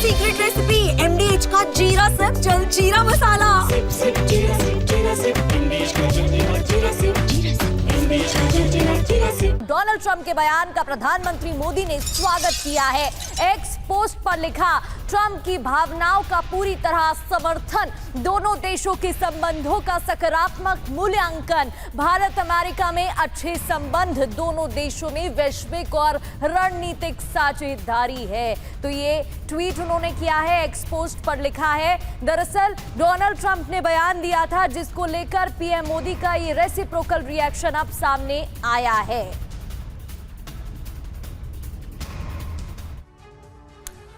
Secret recipe MDH का जीरा SIP जल जीरा मसाला। सिप सिप जीरा सिप MDH का जल्दी और जीरा सिप MDH का जल्दी और जीरा सिप। डोनाल्ड ट्रंप के बयान का प्रधानमंत्री मोदी ने स्वागत किया है। एक्स पोस्ट पर लिखा, ट्रंप की भावनाओं का पूरी तरह समर्थन, दोनों देशों के संबंधों का सकारात्मक मूल्यांकन, भारत अमेरिका में अच्छे संबंध, दोनों देशों में वैश्विक और रणनीतिक साझेदारी है। तो ये ट्वीट उन्होंने किया है, एक्स पोस्ट पर लिखा है। दरअसल डोनाल्ड ट्रंप ने बयान दिया था जिसको लेकर पीएम मोदी का ये रेसिप्रोकल रिएक्शन अब सामने आया है।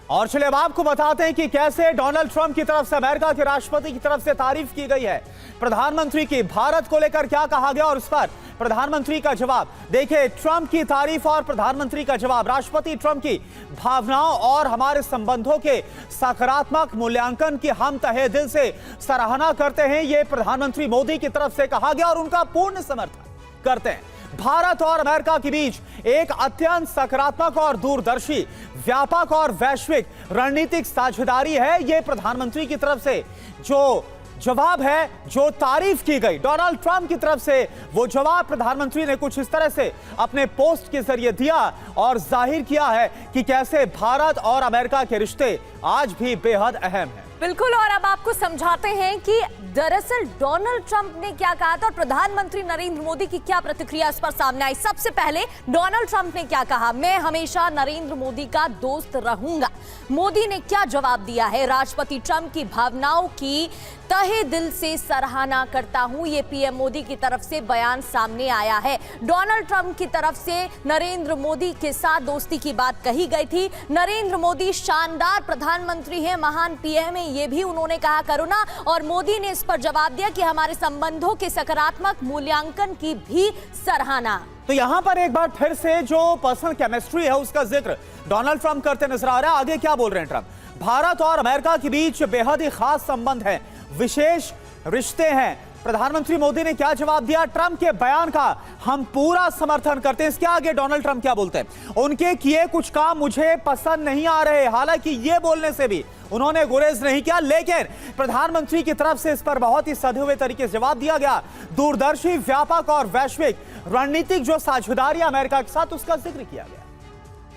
और चलिए अब आपको बताते हैं कि कैसे डोनाल्ड ट्रंप की तरफ से अमेरिका के राष्ट्रपति की तरफ से तारीफ की गई है प्रधानमंत्री की। भारत को लेकर क्या कहा गया और उस पर प्रधानमंत्री का जवाब देखिए। ट्रंप की तारीफ और प्रधानमंत्री का जवाब। राष्ट्रपति ट्रंप की भावनाओं और हमारे संबंधों के सकारात्मक मूल्यांकन की हम तहे दिल से सराहना करते हैं, ये प्रधानमंत्री मोदी की तरफ से कहा गया और उनका पूर्ण समर्थन करते हैं। भारत और अमेरिका के बीच एक अत्यंत सकारात्मक और दूरदर्शी, व्यापक और वैश्विक रणनीतिक साझेदारी है। यह प्रधानमंत्री की तरफ से जो जवाब है, जो तारीफ की गई डोनाल्ड ट्रंप की तरफ से, वो जवाब प्रधानमंत्री ने कुछ इस तरह से अपने पोस्ट के जरिए दिया और जाहिर किया है कि कैसे भारत और अमेरिका के रिश्ते आज भी बेहद अहम हैं। बिल्कुल, और अब आपको समझाते हैं कि दरअसल डोनाल्ड ट्रंप ने क्या कहा था और प्रधानमंत्री नरेंद्र मोदी की क्या प्रतिक्रिया इस पर सामने आई। सबसे पहले डोनाल्ड ट्रंप ने क्या कहा, मैं हमेशा नरेंद्र मोदी का दोस्त रहूंगा। मोदी ने क्या जवाब दिया है, राष्ट्रपति ट्रंप की भावनाओं की तहे दिल से सराहना करता हूं, ये पीएम मोदी की तरफ से बयान सामने आया है। डोनाल्ड ट्रंप की तरफ से नरेंद्र मोदी के साथ दोस्ती की बात कही गई थी। नरेंद्र मोदी शानदार प्रधानमंत्री हैं, महान पीएम हैं, ये भी उन्होंने कहा करुणा। और मोदी ने इस पर जवाब दिया कि हमारे संबंधों के सकारात्मक मूल्यांकन की भी सराहना। तो यहां पर एक बार फिर से जो पर्सनल केमिस्ट्री है उसका जिक्र डोनाल्ड ट्रंप करते नजर आ रहा है। आगे क्या बोल रहे हैं ट्रंप, भारत और अमेरिका के बीच बेहद ही खास संबंध है, विशेष रिश्ते हैं। प्रधानमंत्री मोदी ने क्या जवाब दिया, ट्रंप के बयान का हम पूरा समर्थन करते हैं। इसके आगे डोनाल्ड ट्रंप क्या बोलते हैं, उनके किए कुछ काम मुझे पसंद नहीं आ रहे। हालांकि ये बोलने से भी उन्होंने गुरेज नहीं किया, लेकिन प्रधानमंत्री की तरफ से इस पर बहुत ही सधे हुए तरीके से जवाब दिया गया। दूरदर्शी, व्यापक और वैश्विक रणनीतिक जो साझेदारी अमेरिका के साथ, उसका जिक्र किया गया।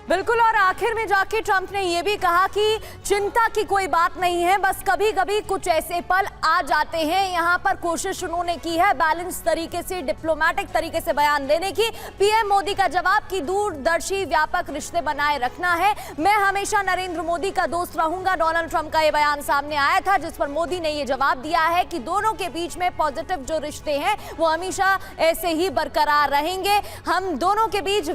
बिल्कुल, और आखिर में जाके ट्रंप ने यह भी कहा कि चिंता की कोई बात नहीं है, बस कभी कभी कुछ ऐसे पल आ जाते हैं। यहाँ पर कोशिश उन्होंने की है बैलेंस तरीके से, डिप्लोमेटिक तरीके से बयान देने की। पीएम मोदी का जवाब कि दूरदर्शी व्यापक रिश्ते बनाए रखना है, मैं हमेशा नरेंद्र मोदी का दोस्त रहूंगा। डोनाल्ड ट्रंप का यह बयान सामने आया था जिस पर मोदी ने यह जवाब दिया है कि दोनों के बीच में पॉजिटिव जो रिश्ते हैं वो हमेशा ऐसे ही बरकरार रहेंगे। हम दोनों के बीच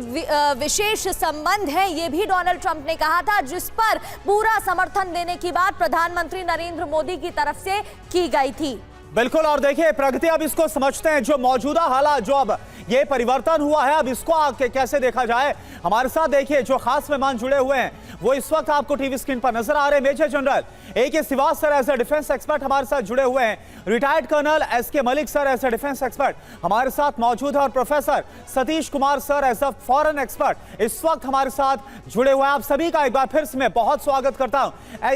विशेष संबंध, ये भी डोनाल्ड ट्रंप ने कहा था, जिस पर पूरा समर्थन देने की बात प्रधानमंत्री नरेंद्र मोदी की तरफ से की गई थी। बिल्कुल, और देखिए प्रगति अब इसको समझते हैं, जो मौजूदा हालात, जो अब ये परिवर्तन हुआ है, अब इसको आगे कैसे देखा जाए। हमारे साथ देखिए जो खास मेहमान जुड़े हुए हैं वो इस वक्त आपको टीवी स्क्रीन पर नजर आ रहे हैं। Major general AK Shrivas sir as a defence expert हमारे साथ जुड़े हुए हैं। Retired colonel SK Malik sir as a defence expert हमारे साथ मौजूद है और professor Satish Kumar sir as a foreign expert इस वक्त हमारे साथ जुड़े हुए हैं। आप सभी का एक बार फिर से मैं बहुत स्वागत करता हूं।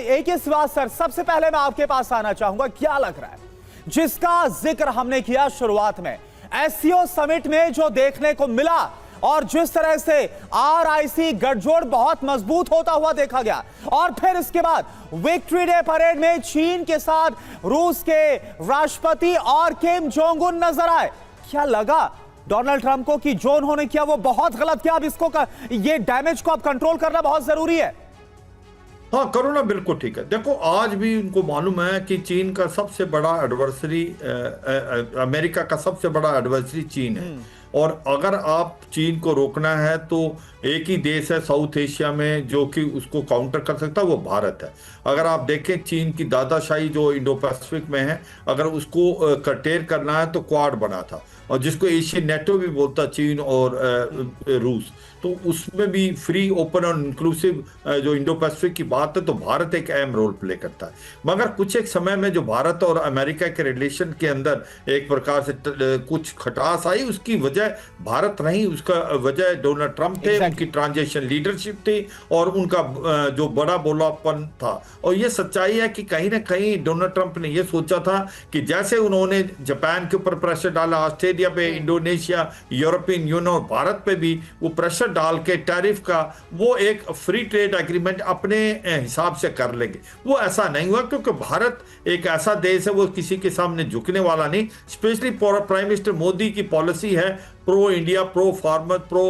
AK श्रीवास सर, सबसे पहले मैं आपके पास आना चाहूंगा, क्या लग रहा है जिसका जिक्र हमने किया शुरुआत में, SCO समिट में जो देखने को मिला और जिस तरह से RIC गठजोड़ बहुत मजबूत होता हुआ देखा गया, और फिर इसके बाद विक्ट्री डे परेड में चीन के साथ रूस के राष्ट्रपति और किम जोंग उन नजर आए, क्या लगा डोनाल्ड ट्रंप को कि जो उन्होंने किया वो बहुत गलत किया, अब इसको ये डैमेज को अब कंट्रोल करना बहुत जरूरी है। हाँ, करुणा बिल्कुल ठीक है। देखो, आज भी उनको मालूम है कि चीन का सबसे बड़ा एडवर्सरी, अमेरिका का सबसे बड़ा एडवर्सरी चीन है, और अगर आप चीन को रोकना है तो एक ही देश है साउथ एशिया में जो कि उसको काउंटर कर सकता है, वो भारत है। अगर आप देखें चीन की दादाशाही जो इंडो पैसिफिक में है, अगर उसको कर्टेल करना है तो क्वाड बना था, और जिसको एशियन नेटो भी बोलता, चीन और रूस, तो उसमें भी फ्री, ओपन और इंक्लूसिव जो इंडो पैसिफिक की बात है तो भारत एक अहम रोल प्ले करता है। मगर कुछ एक समय में जो भारत और अमेरिका के रिलेशन के अंदर एक प्रकार से कुछ खटास आई, उसकी वजह वजह भारत नहीं, उसका वजह डोनाल्ड ट्रंप थे, उनकी ट्रांजिशन लीडरशिप थी और उनका जो बड़ा बोलापन था। और ये सच्चाई है कि कहीं ना कहीं डोनाल्ड ट्रंप ने ये सोचा था कि जैसे उन्होंने जापान के ऊपर प्रेशर डाला, ऑस्ट्रेलिया पे, इंडोनेशिया, यूरोपियन यूनियन और भारत पे भी वो प्रेशर डाल के टैरिफ का वो एक फ्री ट्रेड एग्रीमेंट अपने हिसाब से कर लेंगे। वो ऐसा नहीं हुआ क्योंकि भारत एक ऐसा देश है वो किसी के सामने झुकने वाला नहीं। स्पेशली प्राइम मिनिस्टर मोदी की पॉलिसी है pro India, pro farmer, pro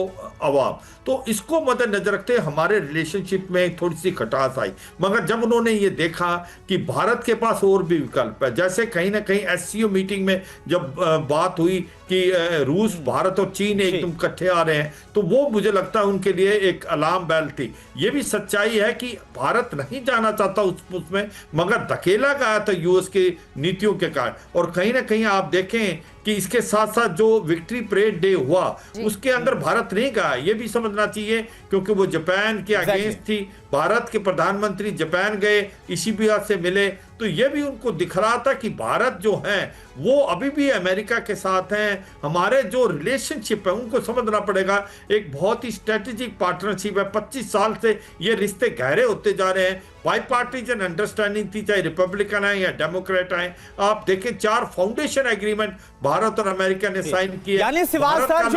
अवाम। तो इसको मद्देनजर रखते हमारे रिलेशनशिप में थोड़ी सी खटास आई। मगर जब उन्होंने ये देखा कि भारत के पास और भी विकल्प है, जैसे कहीं ना कहीं एससीओ मीटिंग में जब बात हुई कि रूस, भारत और चीन एकदम इकट्ठे आ रहे हैं, तो वो मुझे लगता है उनके लिए एक अलार्म बेल थी। ये भी सच्चाई है कि भारत नहीं जाना चाहता उसमें, मगर धकेला गया था यूएस की नीतियों के कारण। और कहीं ना कहीं आप देखें कि इसके साथ साथ जो विक्ट्री परेड डे हुआ उसके अंदर भारत नहीं गया, ये भी समझना चाहिए, क्योंकि वो जापान के अगेंस्ट थी। भारत के प्रधानमंत्री जापान गए, इशिबा से मिले, तो ये भी उनको दिख रहा था कि भारत जो है वो अभी भी अमेरिका के साथ हैं। हमारे जो रिलेशनशिप है उनको समझना पड़ेगा, एक बहुत ही स्ट्रेटेजिक पार्टनरशिप है। 25 साल से ये रिश्ते गहरे होते जा रहे हैं। बाईपार्टीजन अंडरस्टैंडिंग थी, चाहे रिपब्लिकन है या डेमोक्रेट है। आप देखें 4 फाउंडेशन एग्रीमेंट भारत और अमेरिका ने साइन किए। यानी सिवाल सर,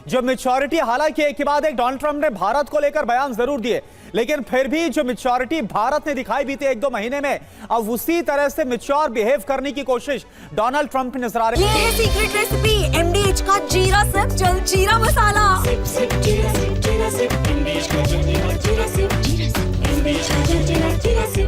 जो मैच्योरिटी हालांकि एक के बाद एक डोनाल्ड ट्रंप ने भारत को लेकर बयान जरूर दिए, लेकिन फिर भी जो मैच्योरिटी भारत ने दिखाई बीते 1-2 महीने में, अब उसी तरह से मैच्योर बिहेव करने की कोशिश डोनाल्ड ट्रंप नजर आ रहे हैं। ये है सीक्रेट रेसिपी एमडीएच का जीरा सिर्फ जलजीरा मसाला। सिप सिप जीरा सिप, एमडीएच का जलजीरा जीरा सिप, एमडीएच का जलजीरा जीरा सिप।